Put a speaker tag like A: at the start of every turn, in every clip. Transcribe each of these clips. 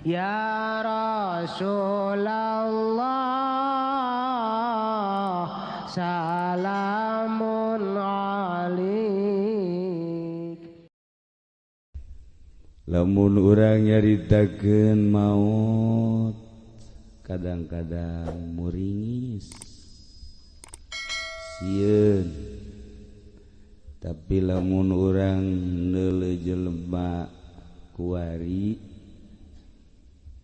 A: Ya Rasulullah salamun alik.
B: Lamun urang nyaritakeun maut kadang-kadang muringis sieun, tapi lamun urang neuleuh jelema kuari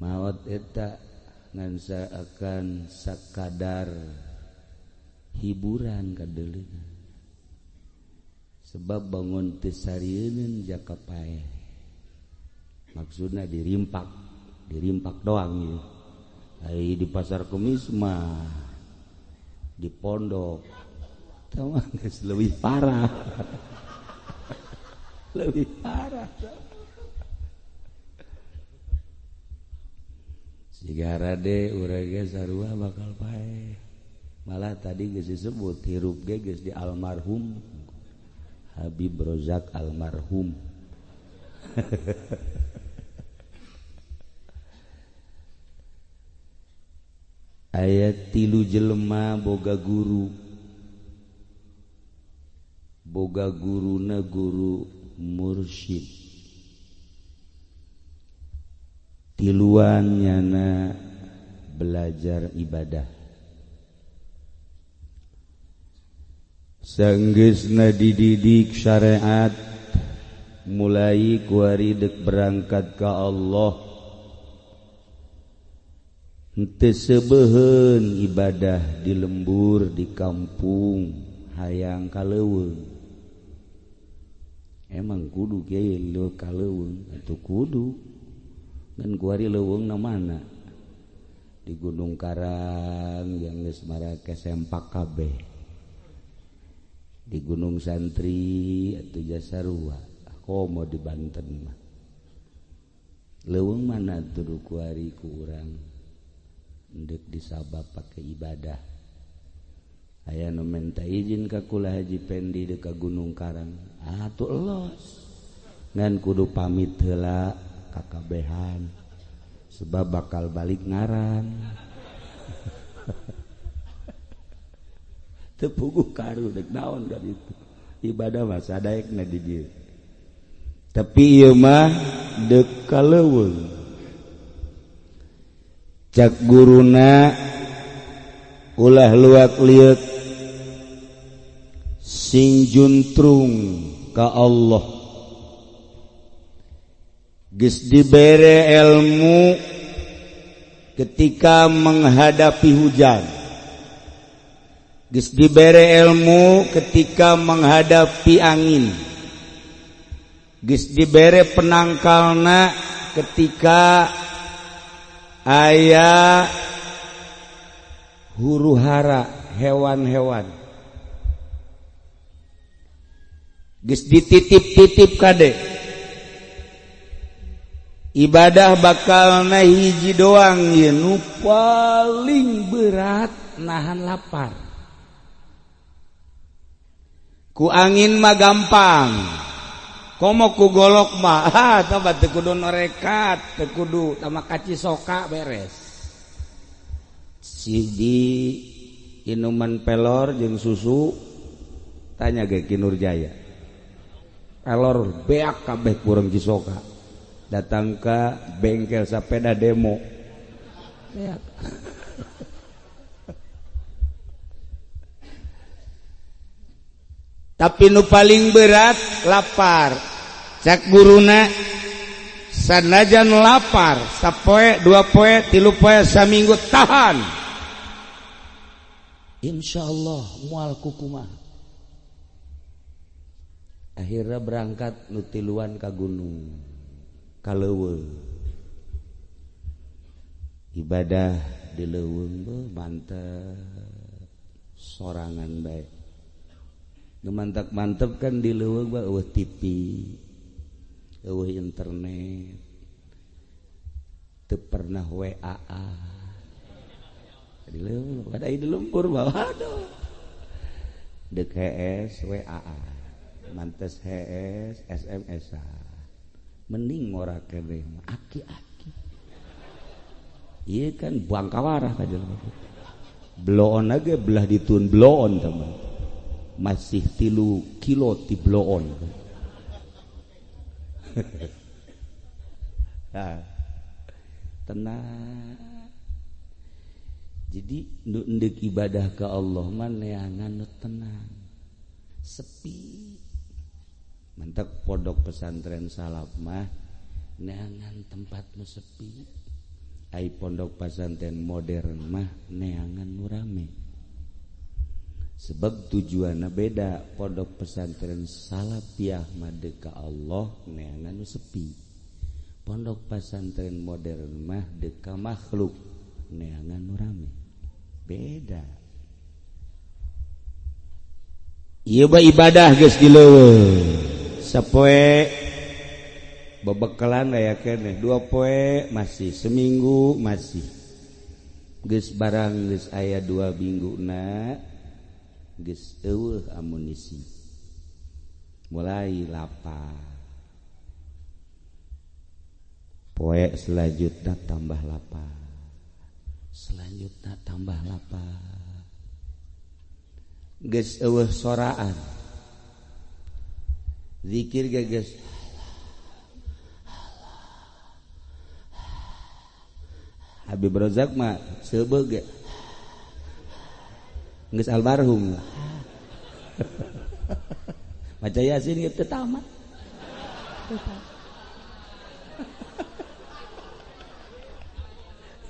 B: maot eta ngan akan sakadar hiburan kadeuleuna, sebab bangun teu sarieun jaka paeh, maksudna dirimpak doang ya. Ai di pasar Kemis mah di pondok tau geus leuwih parah. Lebih parah. Sigara de urang ge sarua bakal paeh. Malah tadi geus disebut hirup ge geus di almarhum Habib Rozak almarhum. Ayat 3 jelema boga guruna guru mursyid, tiluan nyana belajar ibadah, saenggeusna dididik syariat mulai kuari dek berangkat ka Allah, henteu sebeuheun ibadah di lembur di kampung hayang kaleuweung. Emang kudu kieu leuweung kaleuweung atuh kudu ngan kuari leuweungna mana di Gunung Karang yang geus marake sempak kabeh, di Gunung Santri atuh Jasarua komo di Banten mah leuweung mana tuh kuari ku urang ndek disabab pake ibadah. Aya nu minta izin ka kula Haji Pendi dek ka Gunung Karang, atuh elos ngan kudu pamit heula kakabehan sebab bakal balik ngaran. Teu puguh karu dek naon ka ditu, ibadah mah sadaekna di dieu, tapi ieu mah dek kaleuweung. Cak guruna ulah luak liuk sing juntrung ka Allah, geus dibere ilmu ketika menghadapi hujan, geus dibere ilmu ketika menghadapi angin, geus dibere penangkalna ketika aya huru-hara hewan-hewan, geus dititip-titip kade ibadah bakalna hiji doang ye nu paling berat nahan lapar. Ku angin mah gampang, komo ku golok mah tobat teu kudu norekat, teu kudu tama kaci soka beres. Si di inuman pelor jeung susu tanya ge ki Nurjaya. Pelor beak kabeh kurang cisoka. Datang ka bengkel sepeda demo. Beak. Tapi nu paling berat lapar. Cak guruna sanajan lapar sapoe dua poe tilu poe saminggu tahan, insyaallah moal kukumah. Akhirnya berangkat nutiluan ka gunung kaleuweung, ibadah di leuweung mantep sorangan bae. Nu mantep kan di leuweung bae eueuh TV, eueuh internet, teu pernah WA. Di leuweung pada di lembur bawa aduh. Dek HS WA. Mantes HS SMS-an. Mending ora keneh aki-aki. Iya kan buang kawarah ka jelema. Bloon aja belah ditun bloon teman. Masih 3 kilo ti bloon. Nah, tenang. Jadi nu endek ibadah ke Allah mah neangan nu tenang. Sepi. Mentek pondok pesantren salaf mah neangan tempat nu sepi. Ai pondok pesantren modern mah neangan nu rame. Sebab tujuanna beda. Pondok pesantren salafiyah mah ka Allah neangan nu sepi. Pondok pesantren modern mah ka makhluk neangan nu rame. Beda. Ieu mah ibadah geus dileuweung. Sapoe babekalan aya keneh, 2 poe masih, seminggu masih. Geus barang geus aya 2 mingguna geus eueuh amunisi. Mulai lapar. Poe selanjutnya tambah lapar. Selanjutnya tambah lapar. Geus eueuh soraan. Zikir ge geus Habib Rozak mah seubeug ge. Geus almarhum. Maca Yasin ge teu tamat.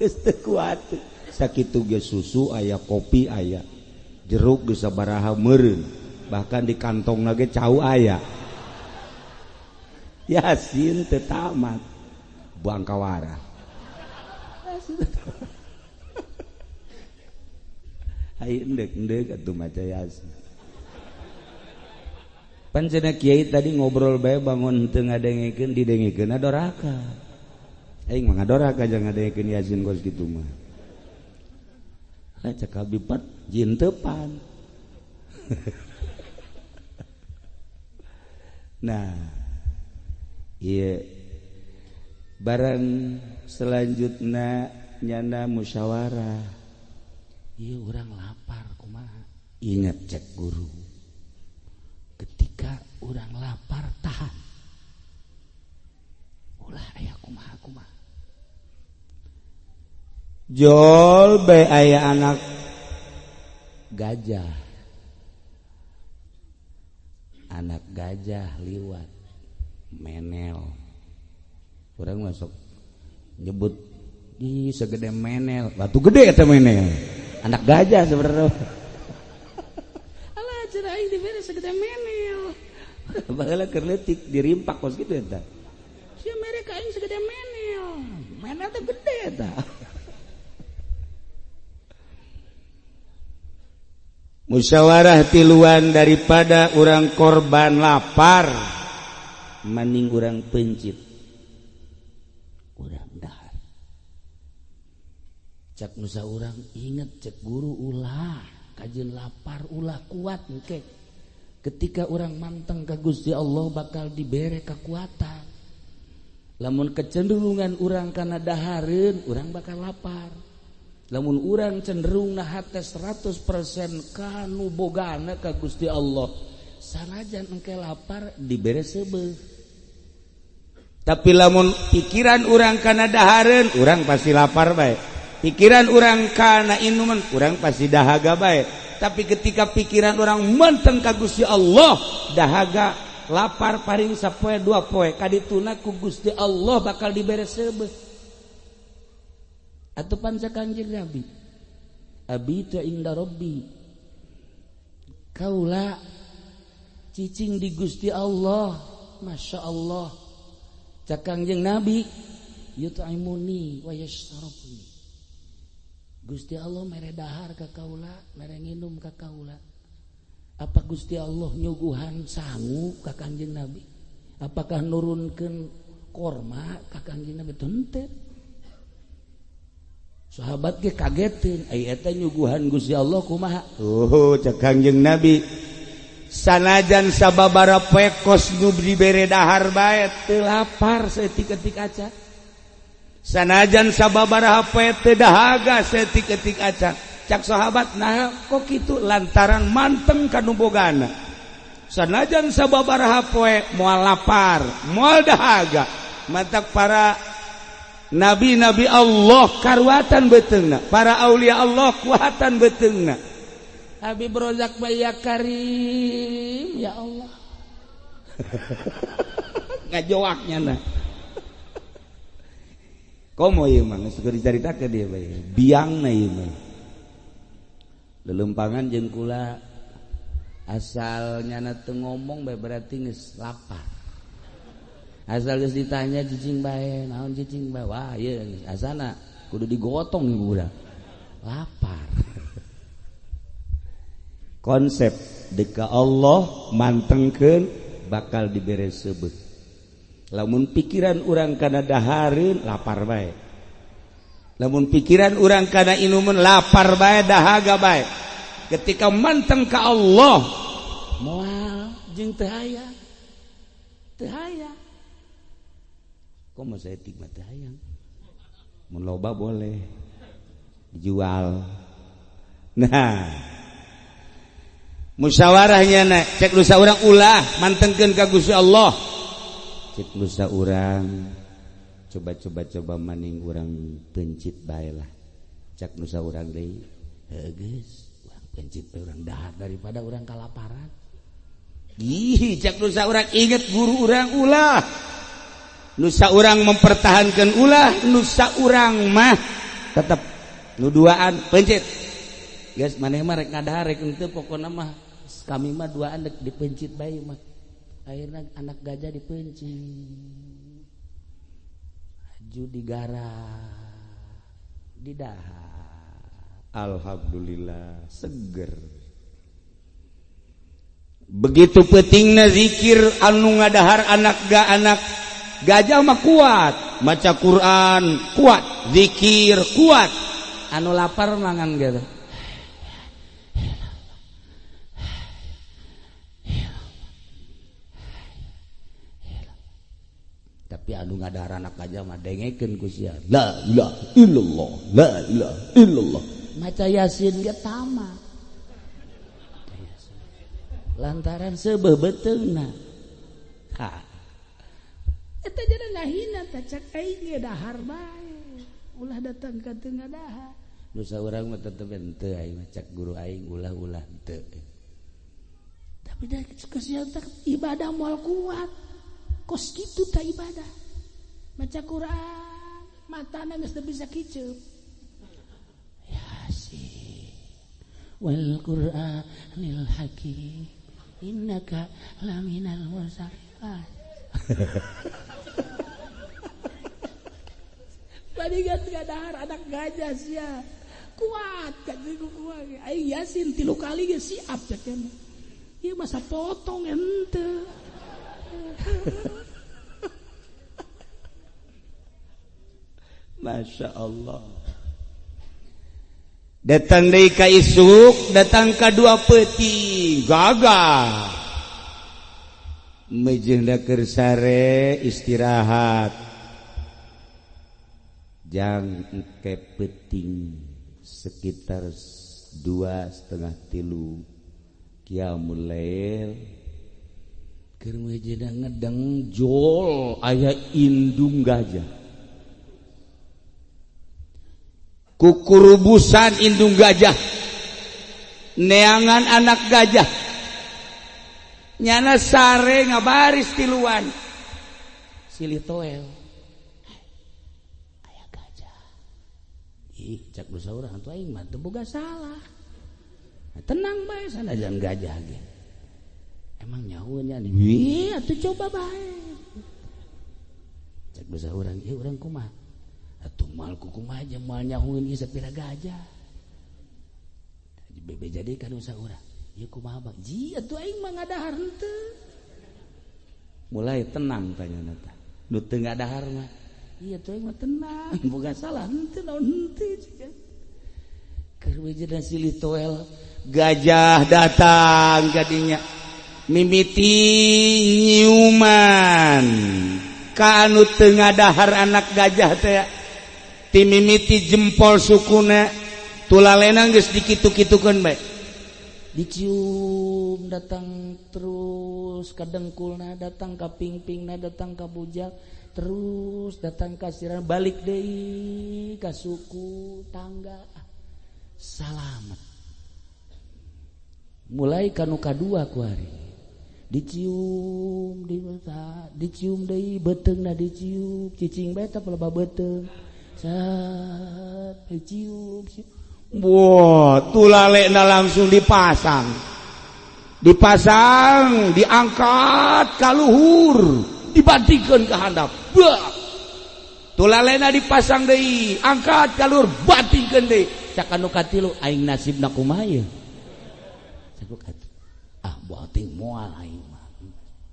B: Geus teu kuat. Sakitu ge susu aya, kopi aya. Jeruk geus sabaraha meureun. Bahkan di kantongna ge cau aya. Yasin teu tamat. Buang kawara. Hai endek-endek atuh maca Yasin. Pan cenah kiai tadi ngobrol bae bangun teu ngadengekeun didengekeun doraka. Aing mah ngadoraka jangan ngadengekeun Yasin kos kitu mah. Cek Habib jin tepan. Nah, iya barang selanjutnya nyana musyawarah. Iya orang lapar kumaha. Ingat cek guru. Ketika orang lapar tahan. Ulah aya kumaha. Jol be aya anak gajah. Anak gajah liwat menel. Urang masuk nyebut di segede menel. Batu gede eta menel. Anak gajah sebenarnya. Alah cenah aing dibere segede menel. Baheula keur leutik dirimpak kos kitu eta. Sia mere ka aing segede menel. Menel teh gede eta. Musyawarah tiluan daripada orang korban lapar mending orang pencit orang dahar. Cak nusa orang inget cek guru ulah kajian lapar ulah kuat engke. Ketika orang manteng ka Gusti Allah bakal dibere kekuatan. Lamun kecenderungan orang kana dahareun orang bakal lapar. Lamun urang cenderung na hate 100% kanu bogana ka Gusti Allah sanajan engke lapar dibere seubeuh. Tapi lamun pikiran urang kana dahareun urang pasti lapar bae. Pikiran urang kana inuman urang pasti dahaga bae. Tapi ketika pikiran urang menteng ka Gusti Allah dahaga lapar paring sapoe 2 poe kadituna ku Gusti Allah bakal dibere seubeuh. Atau panca Kanjeng Nabi abitu inda rabbi kaula cicing di Gusti Allah Masya Allah cak Kanjeng Nabi yut'imuni wa yashrabuni Gusti Allah mere dahar ka kaula mere nginum ka kaula. Apa Gusti Allah nyuguhan sangu ka Kanjeng Nabi? Apakah nurunkeun korma ka Kanjeng Nabi? Teu. Sahabat ge kagetin, ai eta nyuguhan Gusti Allah kumaha? Cek Kanjeng Nabi. Sanajan sababara poe kos nu dibere dahar bae teu lapar saeutik-eutik aca. sanajan sababaraha poe teu dahaga setik-etik acan cak sahabat nah kok kitu lantaran manteng kanu bogana sanajan sababaraha poe moal lapar moal dahaga matak para nabi-nabi Allah karuatan beteungna para aulia Allah kuatan beteungna Habib Rozak Baya Karim ya Allah ngajoaknya nah komo ieu mah geus dicaritakeun dia bae biangna ieu mah lelempangan jeung kula asalnya teu ngomong bae berarti geus lapar asal geus ditanya cicing bae naon cicing bae wah ieu asana kudu digotong ieu budak lapar konsep deka Allah mantengkeun bakal dibere seubeuh lamun pikiran urang kana dahareun lapar bae lamun pikiran urang kana inumun lapar bae dahaga bae ketika manteng ka Allah moal jeung teu hayang komo saya tigma teu hayang mun loba boleh dijual nah musyawarahnya na cek lu saurang ulah mantengkeun ka Gusti Allah cek lu saurang coba maning urang pencit bae lah cek nu saurang deui geus urang pencit bae urang dahar daripada urang kalaparan ih cek nu saurang inget guru urang ulah nu saurang mempertahankeun ulah nu saurang mah tetep nu duaan pencit geus maneh mah rek ngadahar rek henteu pokona mah kami mah duaan dek dipencit bae mah akhirna anak gajah dipencit aju digara didahar alhamdulillah seger begitu pentingna zikir anu ngadahar anak gajah mah kuat maca Quran kuat zikir kuat anu lapar mangan gitu tapi anu ngadahar anak gajah mah dengekeun ku sia la ilaha illallah la ilaha illallah maca yasin ge tamat lantaran seubeuh beteungna ha eta jadi ngahina teh cak aing ge dahar bae ulah datang ka teu ngadahar nu saurang mah tetep henteu aing mah cak guru aing ulah henteu tapi da kesehatan ibadah moal kuat kos kitu tah ibadah maca Quran matana geus teu bisa kiceup yasin wal Qur'anil hakim innaka laminal mursalin badigat ngadahar anak gajah sia kuat kan kuat ai yasin 3 kali ge siap cek ieu masa potong henteu Masya Allah datang deui ka isuk datang ka 2 peuting gagah mejeunna keur sare istirahat jang ke peuting sekitar 2:30 qiyamul lail keur mejeunna ngedeng jol aya indung gajah kukurubusan indung gajah neangan anak gajah nyana sare ngabaris tiluan silih toel aya gajah ih cak lu saurang atuh aing mah teu boga salah tenang bae sanajan gajah ge emang nyahoeun nya ih atuh coba bae cak lu saurang ieu urang kumaha atuh mal kumaha aja mal nyahoeun ieu sapira gajah bebe jadi kan usaha urang ieu kumaha bang ji atuh aing mah ngadahar henteu mulai tenang tanyana teh nu teu ngadahar mah ieu atuh aing mah tenang boga salah henteu naon henteu keur wejena silih toel gajah datang kadinya mimiti nyiuman ka anu teu ngadahar anak gajah teh timimiti jempol sukuna tulalena geus dikitu-kitukeun bae dicium datang terus ka dengkulna datang ka pingpingna datang ka bujak terus datang ka siran balik deui ka suku tangga salamet mulai kanu kadua ku hari dicium dicium deui beuteungna dicium cicing bae teh loba beuteung sat dicium wah tulalena langsung dipasang diangkat ka luhur dibandingkeun ka handap tulalena dipasang deui angkat ka luhur bandingkeun deui cak anu katilu aing nasibna kumaha ieu sabuk buah ting moal aing mah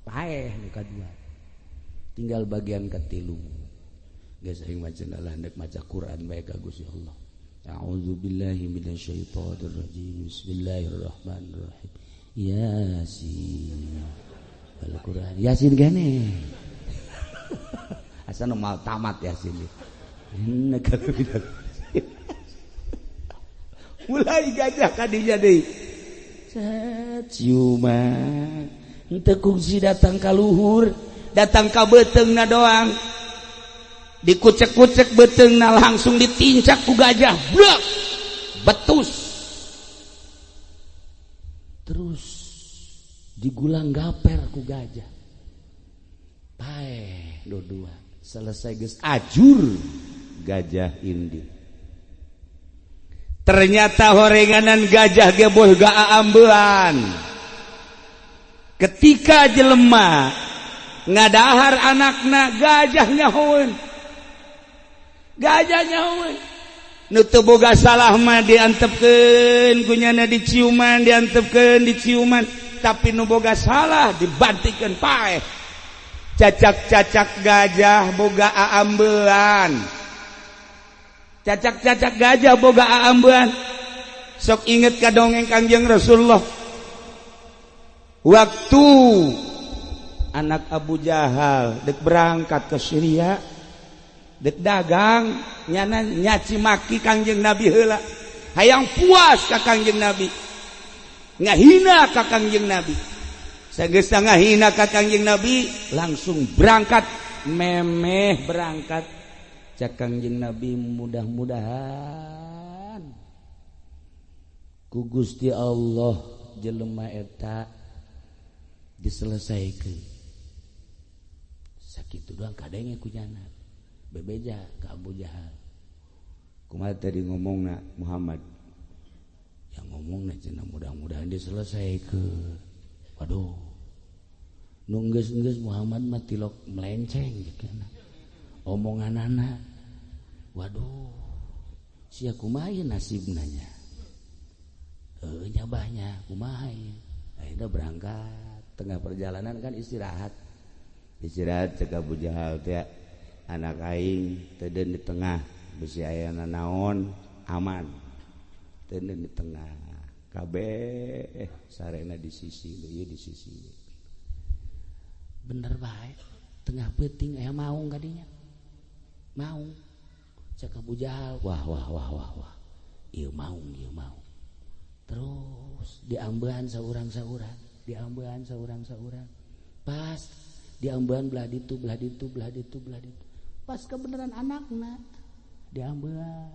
B: paeh nu kadua tinggal bagian katilu geus aing maca landek maca Quran bae ka Gusti Allah. A'udzubillahi minasyaitonirrajim. Bismillahirrahmanirrahim. Yasin. Al-Qur'an. Yasin gane. Asa nu mal tamat Yasin. Mulai gajah kadinya deui. Ciuman. Henteu kungsi datang ka luhur, datang ka beuteungna doang. Dikucek-kucek beuteungna langsung ditincak ku gajah blak betus terus digulang gaper ku gajah paeh dua selesai geus ajur gajah indit ternyata horenganan gajah ge boga aambean ketika jelema ngadahar anakna gajah nyahoeun nu teu boga salah mah diantepkeun kunyana diciuman diciuman tapi nu boga salah dibantikeun paeh cacak-cacak gajah boga aambean cacak-cacak gajah boga aambean sok inget ka dongeng Kangjeng Rasulullah waktu anak Abu Jahal dek berangkat ke Syria dek dagang nyana nyaci maki Kangjeng Nabi heula hayang puas ka Kangjeng Nabi ngahina ka Kangjeng Nabi sageus ngahina ka Kangjeng Nabi langsung berangkat memeh berangkat cak Kangjeng Nabi mudah-mudahan ku Gusti Allah jelema eta diselesaikeun sakitu doang kadenge kunyana bebeja ke Abu Jahal kumaha tadi ngomongna Muhammad yang ngomongna cenah mudah-mudahan diselesaikeun waduh nu geus Muhammad mah tilok melenceng geukeuna omonganana waduh sia kumaha ieu nasibna nya nyabahnya kumaha ieu akhirnya berangkat tengah perjalanan kan istirahat cek Abu Jahal teh anak aing teudeun di tengah bisi aya naon aman teudeun di tengah kabeh sarena di sisi ieu di sisi bener bae tengah peuting aya maung kadinya maung cek Abu Jahal wah ieu maung terus diambean saurang-saurang pas diambean belah ditu pas kebenaran anakna diambean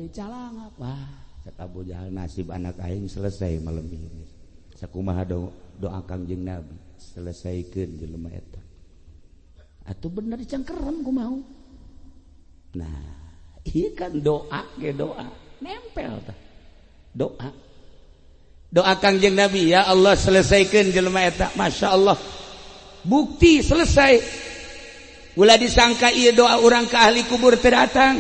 B: calangap wah cek Abu Jahal nasib anak aing selesai malam ini sakumaha doa Kangjeng Nabi selesaikeun jelema eta atuh bener dicangkeran kumaha nah ieu kan doa nempel tah doa Kangjeng Nabi ya Allah selesaikeun jelema eta masyaallah bukti selesai ulah disangka ieu doa urang ka ahli kubur teu datang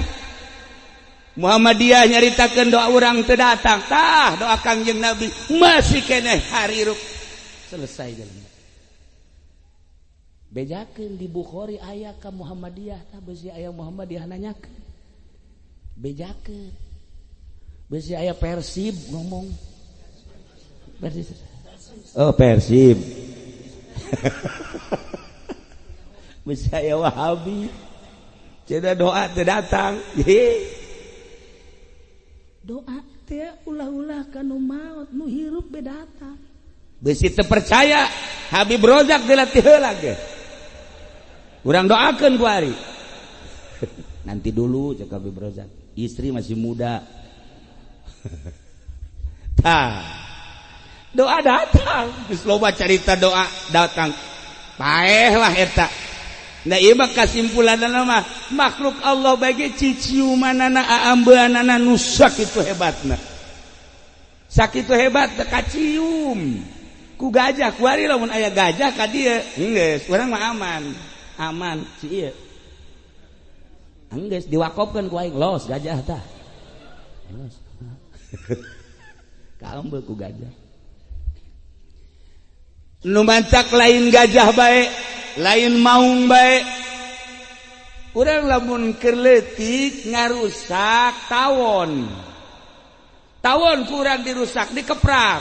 B: Muhammadiyah nyaritakeun doa urang teu datang tah doa Kangjeng Nabi masih keneh hariruk selesai jelema bejakeun di Bukhari aya ka Muhammadiyah tah beusi aya Muhammadiyah nanyakeun bejakeun beusi aya Persib ngomong Persib bisa ya Wahabi Ceda doa teu datang.
A: Doa teh ulah-ulah kanu maot nu hirup be datang.
B: Besi teu percaya Habib Rozak dilatih heula ge. Urang doakeun ku ari. Nanti dulu cek Habib Rozak. Istri masih muda. Tah. Doa datang. Geus loba carita doa datang. Paeh lah eta. Nah ieu mah kasimpulanna mah makhluk Allah bage ciciumanana aambeunana nu sakitu hebatna. Sakitu hebat teu kacium. Ku gajah kuari lamun aya gajah ka dieu geus urang mah aman si ieu geus diwakofkeun ku aing los gajah tah los kaembeu ku gajah nu mancak lain gajah bae lain maung bae urang lamun keur leutik ngarusak tawon ku urang dirusak dikeprak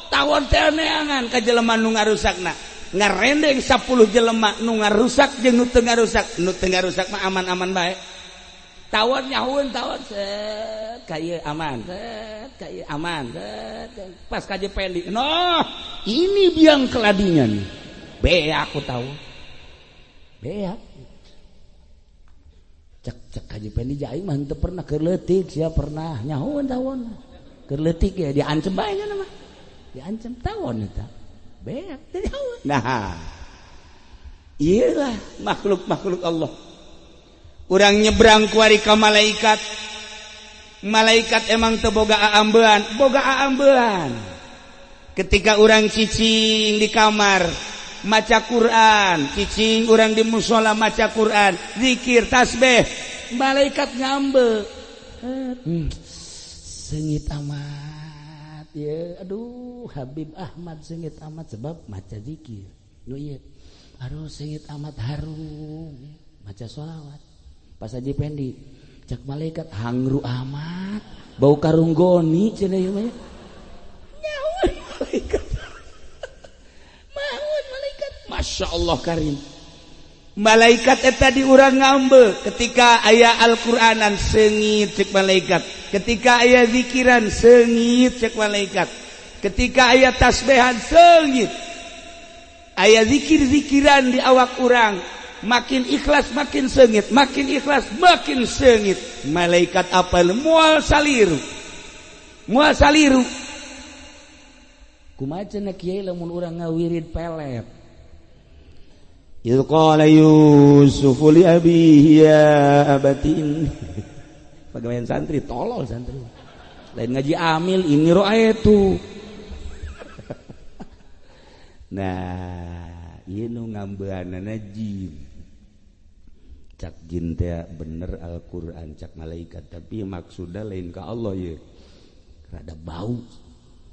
B: tawon teh neangan ka jelema nu ngarusakna ngarendeng 10 jelema nu ngarusak jeung nu teu ngarusak mah aman-aman bae tawon nyahueun tawon set ka ieu aman set ka ieu aman set pas ka jependi noh ini biang keladinya nih beak ku tawon beak cek ka jependi jaing mah teu pernah keur leutik sia pernah nyahueun tawon keur leutik ya diancem bae nya mah diancam tawon eta beak tawon. Nah iyalah makhluk Allah. Urang nyebrang ku ari ka malaikat emang teu boga aambean ketika urang cicing di kamar maca Quran cicing urang di mushola maca Quran zikir tasbih malaikat ngambe seungit amat ya aduh Habib Ahmad seungit amat sebab maca zikir nu ieu aduh seungit amat harum maca sholawat pas aja pendi cak malaikat hangru amat bau karung goni cenah ieu mah nyaun malaikat Masya Allah karim malaikat eta di urang ngambe ketika aya Al-Qur'anan seungit cek malaikat ketika aya zikiran seungit cek malaikat ketika aya tasbihan seungit aya zikir-zikiran di awak urang makin ikhlas makin seungit makin ikhlas makin seungit malaikat apal moal saliru kumaha cenah kiai lamun urang ngawirid pelet qala Yusuf li abihi ya abatin pagawean santri tolol santri lain ngaji amil ini ro'aytu nah ieu nu ngambeanana jin cak jin teh bener Al-Qur'an cak malaikat tapi maksudna lain ka Allah ye rada bau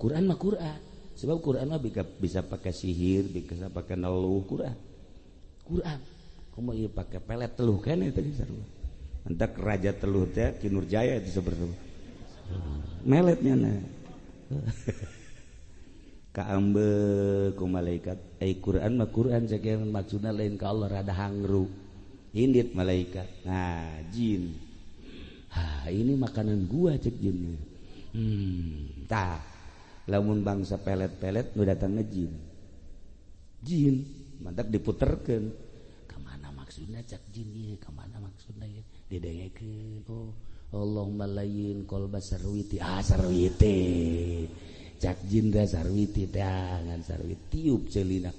B: Quran mah Quran sebab Quran mah bisa pakai sihir bisa pakai neluh Quran kumaha ieu pake pelet teluh keneh tadi sarua entak raja teluh teh Ki Nurjaya itu seperti meletnya na kaambe ku malaikat Quran mah Quran sakeun maksudna lain ka Allah rada hangru indit malaikat nah jin ini makanan gua cek jin tah lamun bangsa pelet-pelet nu datangna jin mantak diputerkeun kamana maksudna cak jin ieu kamana maksudna ieu didengekeun Allahumma layyin qalba sarwiti sarwiti cak jin da sarwiti dangan sarwiti tiup ceulina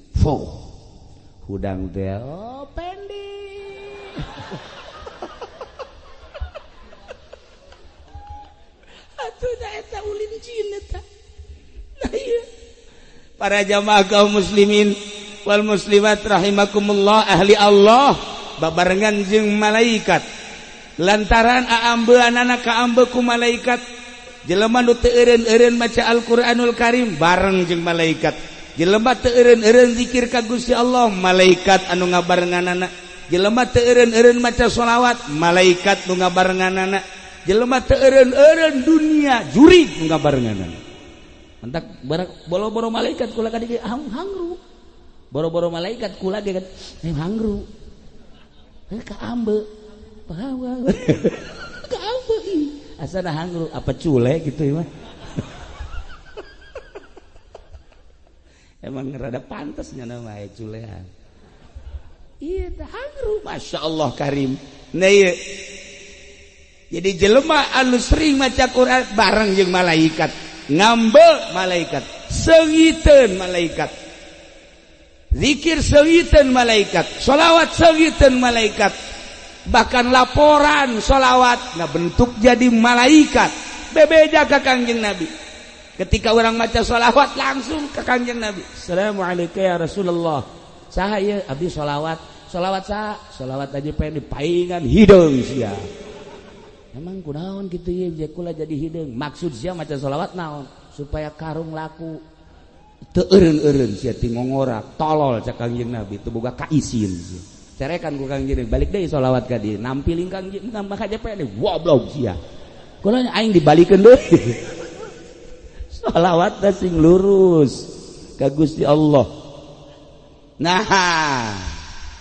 B: hudang teh pendi atuh eta ulin jin eta nah ieu para jamaah kaum muslimin wal muslimat rahimakumullah ahli Allah babarengan jeung malaikat lantaran aambeunana kaambe ku malaikat jelema nu teu eureun-eureun maca Al-Qur'anul Karim bareng jeung malaikat jelema teu eureun-eureun zikir ka Gusti Allah malaikat anu ngabarenganana jelema teu eureun-eureun maca sholawat malaikat nu ngabarenganana jelema teu eureun-eureun dunia jurig nu ngabarenganana entak boro-boro malaikat kula kadieu hangru boro-boro malaikat kula ge kan hangru Ka ambe. Pahawa. Ka ambe. Asana hangru apa cule gitu mah. Emang rada pantasnya nama culean. Iya dah hangru. Masya Allah karim. Nah iya. Jadi jelema anu sering maca Quran bareng jeung malaikat. Ngambel malaikat. Seungiteun malaikat. Zikir seungiteun malaikat. Sholawat seungiteun malaikat. Bahkan laporan sholawat nah bentuk jadi malaikat. Bebeja ka Kangjeng Nabi. Ketika orang maca sholawat langsung ke Kangjeng Nabi. Assalamualaikum ya Rasulullah. Saha ieu abdi sholawat. Sholawat saha? Sholawat aja pengen dipaingan hideung sia. Emang kunaon kitu ieu jakula jadi hideung. Maksud sia maca sholawat naon? Supaya karung laku. Teu eureun-eureun sia ti ngongora, tolol cak Kangjeng Nabi teu boga kaisin sia. Cerekan ku Kangjeng balik deui sholawat ka dieu. Nampiling Kangjeng nambah aja pengen goblok sia. Kunaon aing dibalikeun deui. Sholawat sing lurus ka Gusti Allah. Nah,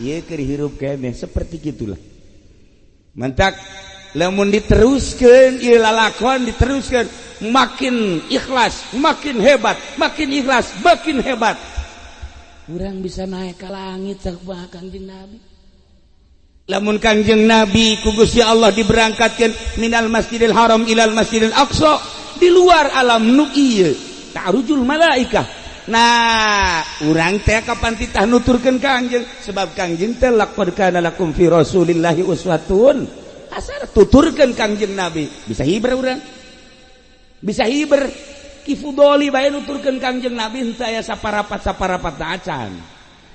B: ieu keur hirup keneh seperti gitulah. Mantak lamun diteruskeun ieu lalakon diteruskeun makin ikhlas, makin hebat, makin ikhlas, makin hebat. Urang bisa naik ka langit sak Kangjeng Nabi. Lamun Kangjeng Nabi ku Gusti Allah diberangkatkeun minal Masjidil Haram ilal Masjidil Aqsa di luar alam nu ieu ta'rujul malaikah. Nah, urang teh kapan titah nuturkeun Kangjeng sebab Kangjeng teh laqad kana lakum fi Rasulillahi uswatun asar tuturkeun Kangjeng Nabi. Bisa hiber urang. Bisa hiber kifudoli bae nuturkeun Kangjeng Nabi henteu aya saparapat acan.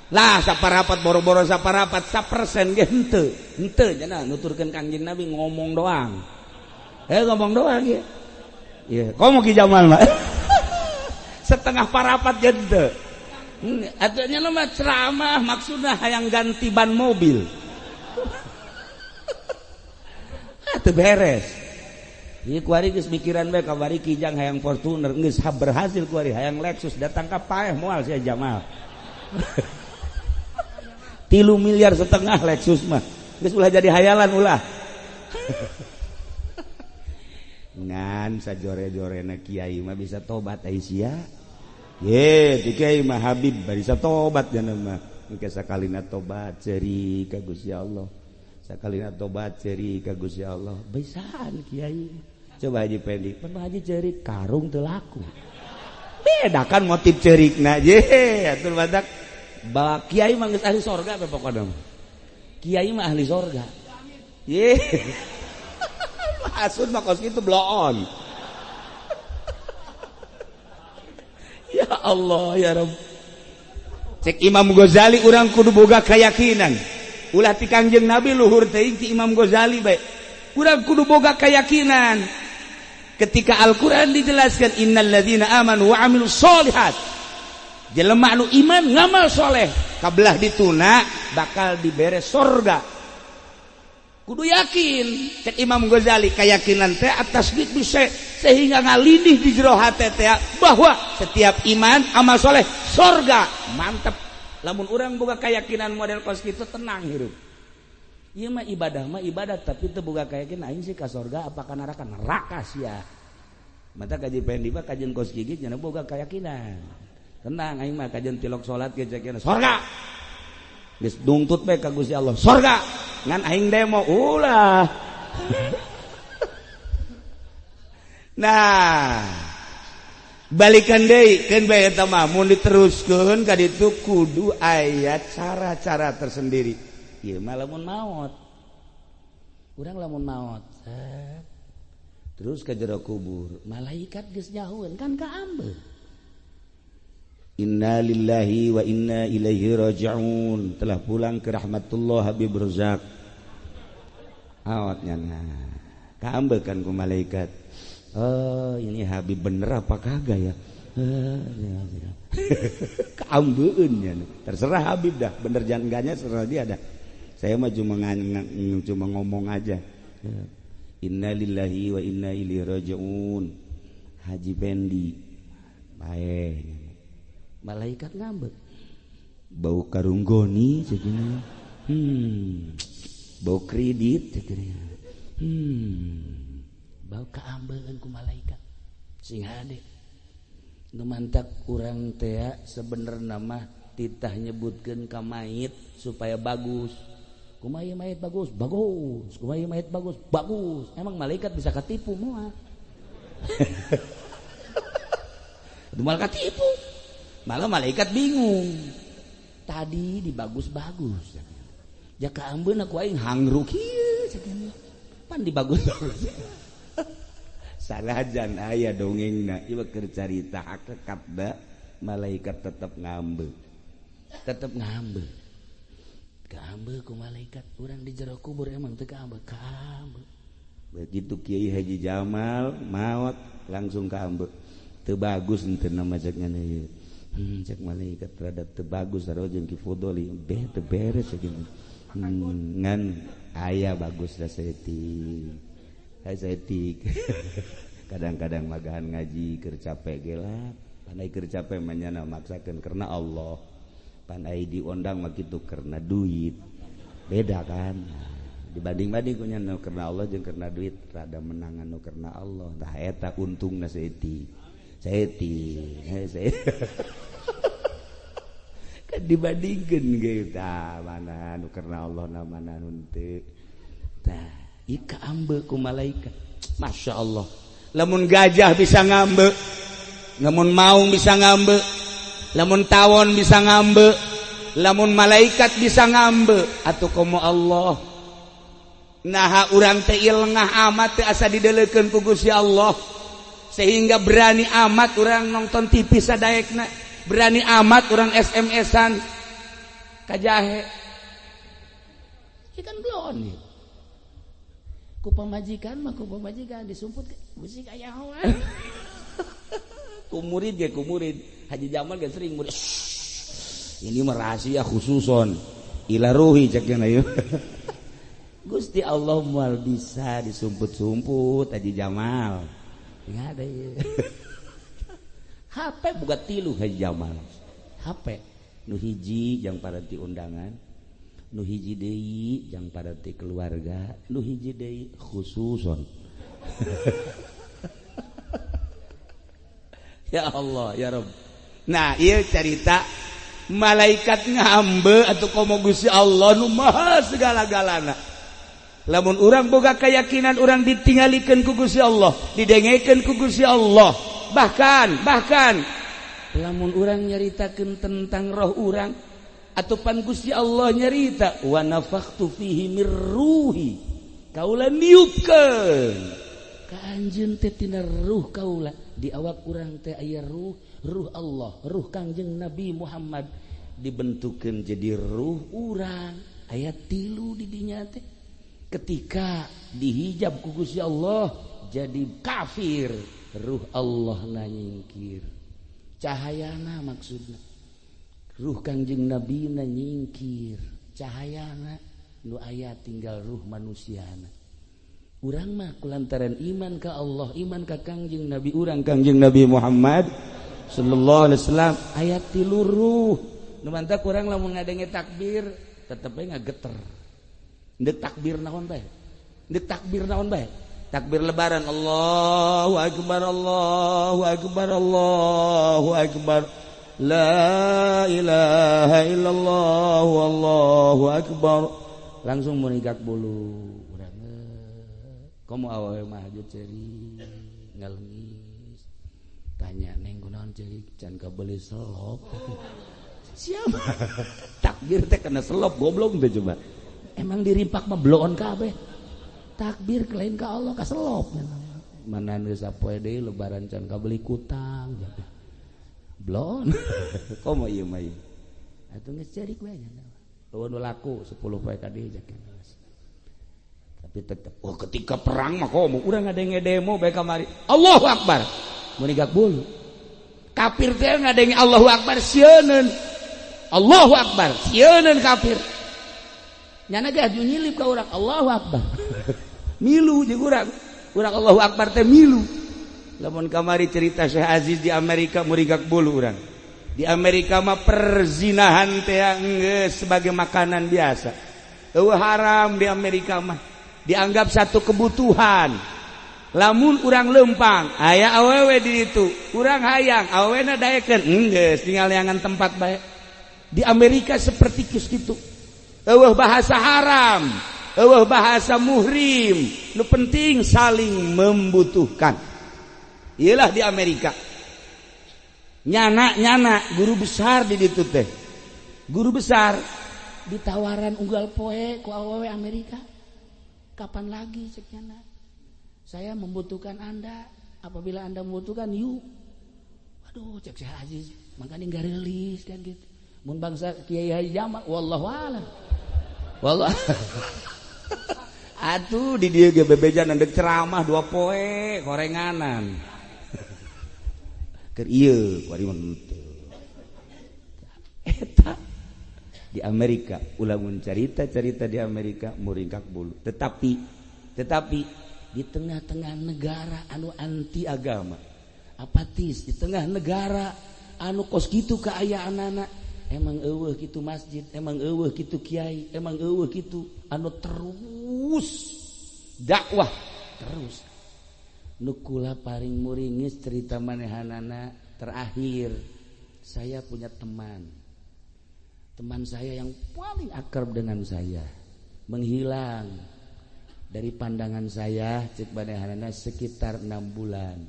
B: Lah saparapat boro-boro saparapat 1% ge henteu. Henteu cenah nuturkeun Kangjeng Nabi ngomong doang. Ngomong doang ge. Iya, komo Ki Jamal mah. Setengah parapat jente. Atunya mah ceramah maksudnya hayang ganti ban mobil. Teu beres. Ieu kuari geus mikiran bae kabari Kijang hayang Fortuner geus berhasil kuari hayang Lexus datang ka paeh moal sia Jamal. 3 miliar setengah Lexus mah. Geus ulah jadi hayalan ulah. Ngan sajore-jorena kiai mah bisa tobat Aisyah. Ye, ti kiai mah Habib bisa tobat jangan mah. Engke sakalina tobat ceuri ka Gusti Allah. Sakalina tobat ceuri ka Gusti Allah. Bisaan kiai. Coba Haji Pendi, pan Haji ceuri karung teu laku. Beda kan motif ceurikna je atuh badak. Ba kiai mah geus ahli sorga apa pokona. Kiai mah ahli sorga. Ye. Asun mah kos kitu bloon. Ya Allah ya Rabb. Cek Imam Ghazali urang kudu boga keyakinan. Ulah ti Kangjeng Nabi luhur teuing ti Imam Ghazali bae. Urang kudu boga keyakinan. Ketika Al-Qur'an dijelaskan innal ladzina amanu wa amilus solihat. Jelema anu iman ngamal soleh, kabelah dituna bakal dibere surga. Kudu yakin cek Imam Ghazali keyakinan teh atas bisa sehingga ngalindih di jero hate teh bahwa setiap iman amal soleh surga. Mantep. Lamun urang boga keyakinan model kos kitu tenang hirup. Ieu mah ibadah tapi teu boga keyakinan aing sih ka surga apa ka neraka? Neraka sia. Mata kaji pendi mah kajian kos gigi cenah boga keyakinan. Tenang aing mah kajian tilok salat ge cekeun surga. Geus dungtut bae ka Gusti Allah. Surga. Ngan aing demo ulah. Nah, balikan deui keun bae eta mah mun diteruskeun ka ditu kudu aya cara-cara tersendiri. Ieu mah lamun maot. Urang lamun maot, terus ka jero kubur, malaikat geus nyahueun kan ka ambeul. Inna lillahi wa inna ilaihi raji'un. Telah pulang ke rahmatullah Habib Razak. Awatnya nah. Kaambekan ku malaikat. Oh, ini Habib bener apa kagak ya? Kaambeun nya. Terserah Habib dah, bener jangan enggaknya serah dia dah. Saya mah cuma ngomong aja. Inna lillahi wa inna ilaihi raji'un. Haji Pendi. Baik. Malaikat ngambek bau karung goni segini bau kredit bau kaambeun ku malaikat sing hade nu mantak urang teh sebenarnya mah titah nyebutkeun ka mayit supaya bagus. Kumaha mayit bagus? Bagus. Kumaha mayit bagus? Bagus. Emang malaikat bisa katipu moal. Dumal katipu. Malah malaikat bingung. Tadi dibagus-bagus. Jaka ambeun aku aing hangruk kieu cenah. Pan dibagus-bagus. Salajan aya dongengna ieu keur carita hakikatna malaikat tetep ngambe. Tetep ngambe. Kaambe ku malaikat urang di jero kubur emang teu kaambe. Begitu Kiai Haji Jamal maot langsung kaambe. Teu bagus henteu nama cekna ieu. Cek malaikat rada teu bagus sarua jeung Ki Fudoli teu beres sakitu. Ngan aya bagus da saeutik. Saeutik. Kadang-kadang magahan ngaji keur capek ge lah. Pandai keur capek manyana maksakeun karena Allah. Pandai diundang mah kitu karena duit. Beda kan? Dibanding-banding ku nya nu karena Allah jeung karena duit rada menangan nu karena Allah. Tah eta untungna saeutik. Kan dibandingkeun ge tah mana nu karena Allah na mana nu teu. Tah, ieu kaambe ku malaikat. Masya Allah. Lamun gajah bisa ngambe, lamun maung bisa ngambe, lamun tawon bisa ngambe, lamun malaikat bisa ngambe, atuh komo Allah. Naha urang teh ilengah amat teh asa didelekeun ku Gusti Allah. Sehingga berani amat urang nonton TV sadaekna, berani amat urang SMS-an ka jahe. Ieu kan glon ieu. Ku pamajikan mah ku pamajikan disumput musik aya hawan. Ku murid Haji Jamal ge sering murid. Ini mah rahasia khususon ila ruhi cekna ieu. Gusti Allah moal bisa disumput-sumput Haji Jamal. Enggak ada ieu. HP boga 3 Haji Jamal. HP nu hiji jang paranti undangan, nu hiji deui jang paranti keluarga, nu hiji deui khususon. Ya Allah ya Rabb. Nah ieu carita malaikat ngambe atuh komo Gusti Allah nu maha segala-galana. Lamun urang boga keyakinan urang ditinggalikeun ku Gusti Allah, didengekeun ku Gusti Allah. Bahkan lamun urang nyaritakeun tentang roh urang atupan Gusti Allah nyarita wa nafakhtu fihi mir ruhi. Kaula niupkeun ka anjeun teh tina ruh kaula di awak urang teh aya ruh Allah, ruh Kangjeng Nabi Muhammad dibentukeun jadi ruh urang. Aya 3 di dinya teh. Ketika dihijab ku Gusti Allah jadi kafir, ruh Allah na nyingkir. Cahayana maksudna. Ruh Kangjeng Nabi na nyingkir. Cahayana nu aya tinggal ruh manusiana. Urang mah kulantaran iman ka Allah, iman ka Kangjeng Nabi urang Kangjeng Nabi Muhammad sallallahu alaihi wasallam aya 3 ruh. Nu mantap urang lamun ngadenge takbir tetep bae ngageter. Ndek takbir naon bae? Takbir lebaran Allahu akbar Allahu akbar Allahu akbar. La ilaha illallah wallahu akbar. Langsung meningkat bulu. Urang komo awewe mah hajut ceuri ngalengis. Tanya neng kunaon ceuri can kabeli selop. Siapa? Takbir teh kena selop goblok teh coba. Emang dirimpak mah bloon kabeh. Takbir lain ka Allah ka selop. Mana geus sapoe deui lebaran can kabeli kutang. Bloon. Komo ieu mah ieu. Atuh geus cerik we nya. Lawan laku 10 poe ka dieu jakeun. Tapi tetep ketika perang mah komo urang ngadenge demo bae kamari. Allahu Akbar. Mun nigak bulu. Kafir teh ngadenge Allahu Akbar sieun. Allahu Akbar sieun kafir. Nyana ge aju nyilip ka urang Allahu Akbar. Milu jeung urang Allahu Akbar teh milu. Lamun kamari cerita Syekh Aziz di Amerika murigak bulu urang. Di Amerika mah perzinahan teh geus sebagai makanan biasa. haram di Amerika mah dianggap satu kebutuhan. Lamun urang lempang aya awewe di itu urang hayang awewena dayekeun geus tinggal neangan tempat bae. Di Amerika seperti kitu. Eueuh bahasa haram, eueuh bahasa muhrim, nu penting saling membutuhkan. Iyalah di Amerika. Nyana guru besar di ditu teh. Guru besar ditawaran unggal poe ku awewe Amerika. Kapan lagi cek nyana? Saya membutuhkan Anda. Apabila Anda membutuhkan, yuk. Waduh, cek Syekh Aziz, makanya enggak rilis kan gitu. Mun bangsa Kiai Haji Jamal, wallahu a'lam. Wallah. Atuh di dieu ge bebejan andek ceramah 2 poe korenganan. Keur ieu kuari teu. Eta di Amerika ulamun carita-carita di Amerika muringkak bulu. Tetapi di tengah-tengah negara anu anti agama, apatis, di tengah negara anu kos kitu kaayaanana, emang eueuh kitu masjid, emang eueuh kitu kiai, emang eueuh kitu anu terus dakwah terus. Nu kula paring muringis cerita manehanana terakhir, saya punya teman saya yang paling akrab dengan saya menghilang dari pandangan saya cek manehanana sekitar 6 bulan.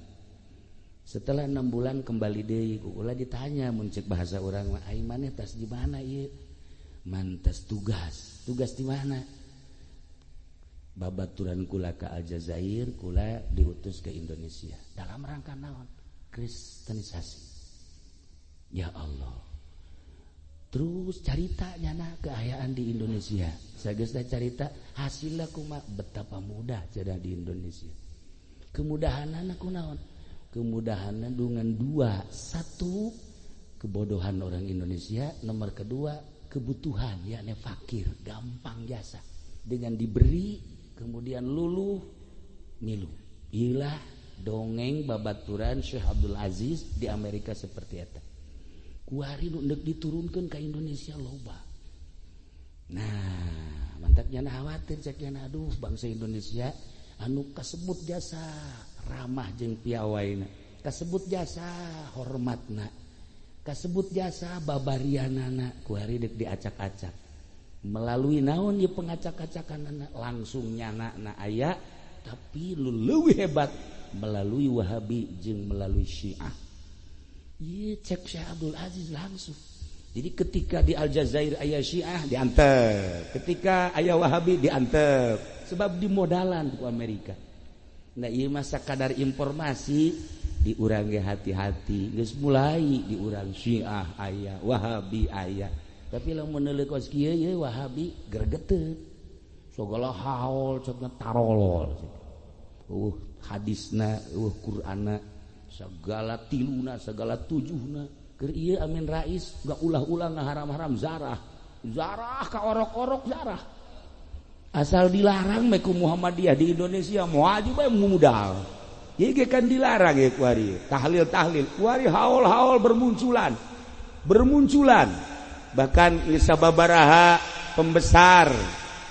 B: Setelah 6 bulan kembali deui ulah ditanya mun cek bahasa urang mah ai maneh tas di mana ieu? Mantas tugas di mana? Babaturan kula ke Aljazair, kula diutus ke Indonesia. Dalam rangka naon? Kristenisasi. Ya Allah. Terus carita nyana keayaan di Indonesia. Sageusna carita hasilna kumaha betapa mudah cara di Indonesia. Kemudahanna kunaon? Kemudahanna dengan 2. 1 kebodohan orang Indonesia, nomor kedua kebutuhan yakni fakir, gampang jasa. Dengan diberi kemudian luluh milu. Ilah dongeng babaturan Syekh Abdul Aziz di Amerika seperti eta. Kuari nu deuk diturunkeun ka Indonesia loba. Nah, mantapnya na khawatir cek nya aduh bangsa Indonesia anu kasebut jasa ramah jeung piawaina, kasebut jasa hormatna, kasebut jasa babarianana, kuari deuk diacak-acak. Melalui naon ieu pengacak-acakanana langsung nyana aya, tapi leuwih hebat melalui Wahabi jeung melalui Syiah. Ieu cek Syekh Abdul Aziz langsung. Jadi ketika di Aljazair aya Syiah diantep, ketika aya Wahabi diantep, sebab dimodalan ku Amerika. Nah ieu mah sakadar informasi di urang ge hati-hati, geus mulai di urang Syiah aya, Wahabi aya. Tapi lamun neuleuh kos kieu ye Wahabi gregeteuh. Sagala haul cokna tarolol. Hadisna, Qur'anna, segala tiluna, segala tujuhna. Keur ieu Amin Rais gak ulah-ulah ngaharam-haram zarah. Zarah ka orok-orok zarah. Asal dilarang meku Muhammadiyah di Indonesia moal bae mudal. Ieu ge kan dilarang ye kuari. Tahlil-tahlil, kuari haul-haul bermunculan. Bahkan sababaraha pembesar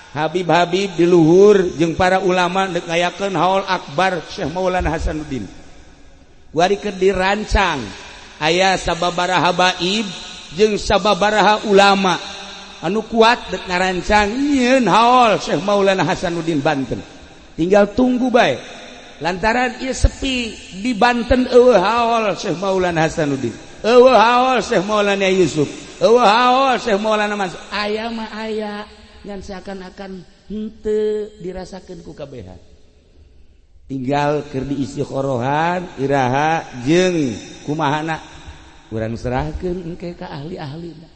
B: Habib-habib di luhur jeung para ulama dek ngayakeun haul akbar Syekh Maulana Hasanuddin. Kuari keur dirancang aya sababaraha baib jeung sababaraha ulama anu kuat dek ngarancang nyieun haul Syekh Maulana Hasanuddin Banten. Tinggal tunggu bae. Lantaran ieu sepi di Banten eueuh haul Syekh Maulana Hasanuddin. Eueuh haul Syekh Maulana Yusuf. Eueuh haul Syekh Maulana Mansur. Aya mah aya ngan seakan-akan henteu dirasakeun ku kabehan. Tinggal keur diisi khorohan iraha jeung kumahana urang serahkeun engke ka ahli-ahlina.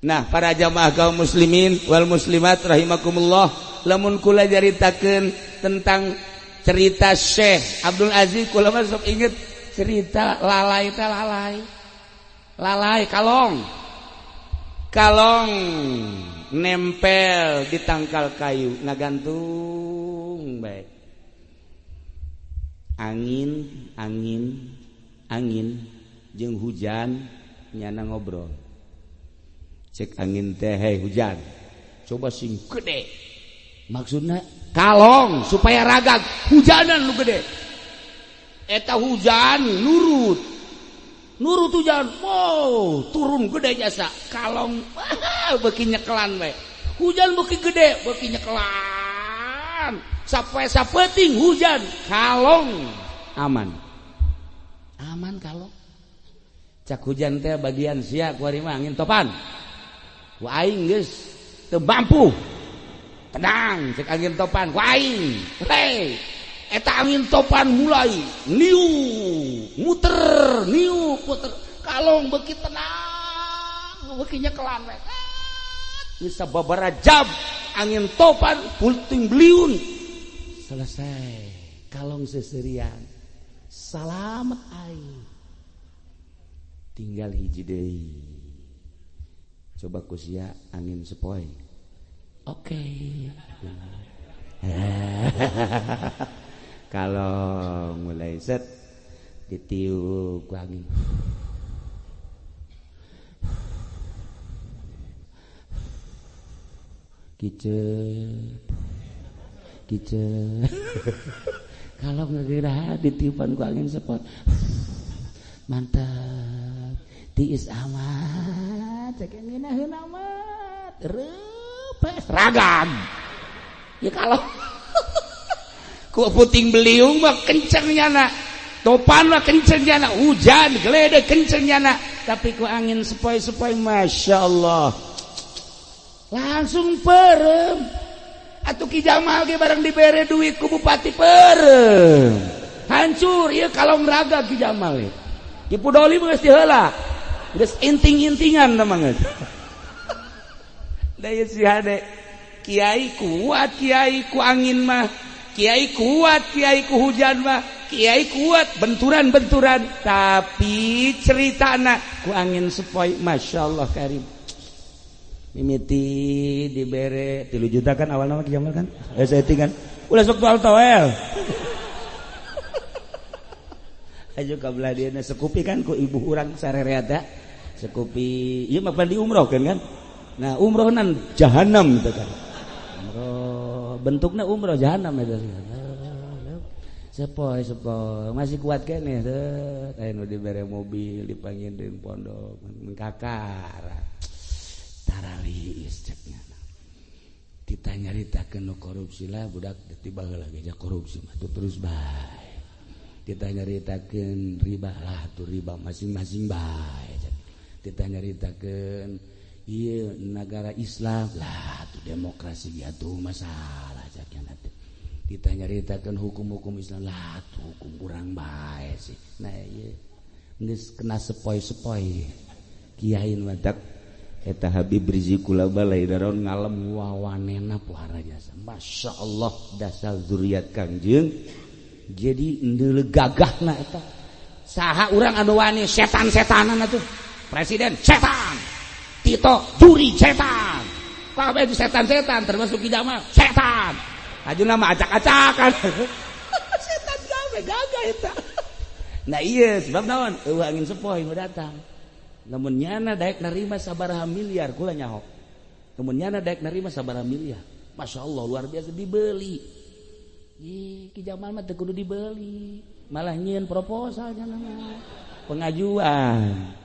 B: Nah, para jamaah kaum muslimin wal muslimat rahimakumullah, lamun kula jaritakeun tentang cerita Syekh Abdul Aziz, kula mah sok inget cerita lalai teh lalai kalong nempel di tangkal kayu ngagantung bae. Angin jeung hujan nyana ngobrol. Cek angin teh, "Hei hujan, coba sing gede maksudnya kalong supaya ragag hujanan lu gede eta hujan nurut hujan turun gede jasa kalong beuki nyekelan we hujan beuki gede beuki nyekelan sampai sapeting hujan kalong aman kalong cak hujan teh bagian sia ku ari mah angin topan ku aing geus teu mampu tenang cek angin topan ku aing hei eta angin topan mulai muter puter kalong beuki tenang beuki nyekelan we bisa babara jam angin topan puting beliun selesai kalong seserian salamet aing tinggal hiji deui coba kusia angin sepoi oke. Kalau mulai set ditiup ku angin kicet kalau ngegera ditiupan ku angin sepoi mantap tiis amat cek ngeunaheun amat reupes ragam ya kalau ku puting beliung mah kenceng nyana topan mah kenceng nyana hujan geledek kenceng nyana tapi ku angin sepoi-sepoi Masya Allah langsung perem atuh Ki Jamal ge bareng dibere duit ku bupati perem hancur ieu kalong raga Ki Jamal ge Ki Pudoli geus diheula geus inting-intingan namanya da ieu si hade kiai kuat kiai ku angin mah kiai kuat kiai ku hujan mah kiai kuat benturan-benturan tapi ceritana ku angin sepoi Masya Allah karim mimiti dibere 3 juta kan awal nama Ki Jamal kan setting kan ulah sok tual toel ayo kabelah dia sekupi kan ku ibu urang sarereata sekupi ieu mah di umroh kan nah umroh nan jahanam gitu kan umroh bentuknya umroh jahanam itu sepoi masih kuat keneh teh aya dibere mobil dipanggilin pondok kakara taralis ceknya ditanya nyaritakeun nu korupsi lah budak tiba heula geus korupsi mah terus bae ditanya nyaritakeun riba lah tuh riba masing-masing bae ditanya nyaritakeun ieu negara Islam lah tuh demokrasi ya tuh masalah ceknya teh ditanya nyaritakeun hukum-hukum Islam lah tuh hukum kurang bae sih nah ieu geus kena sepoi-sepoi kiai madak eta Habib Rizik kula balai daron ngalem wawanena pohara jasa Masya Allah dasar zuriat Kangjeng jadi endeu gagahna eta saha urang anu wani setan-setanan atuh presiden setan Tito juri setan kabeh itu setan-setan termasuk Ki Jamal setan ajuna mah acak-acakan setan kabeh gagah eta nah ieu sebab naon eueuh angin sepoi nu datang namun nyana daek narima sabaraha miliar kula nyaho namun nyana daek narima sabaraha miliar Masya Allah luar biasa dibeli Ki Jamal mah teu kudu dibeli malah nyieun proposal nya pengajuan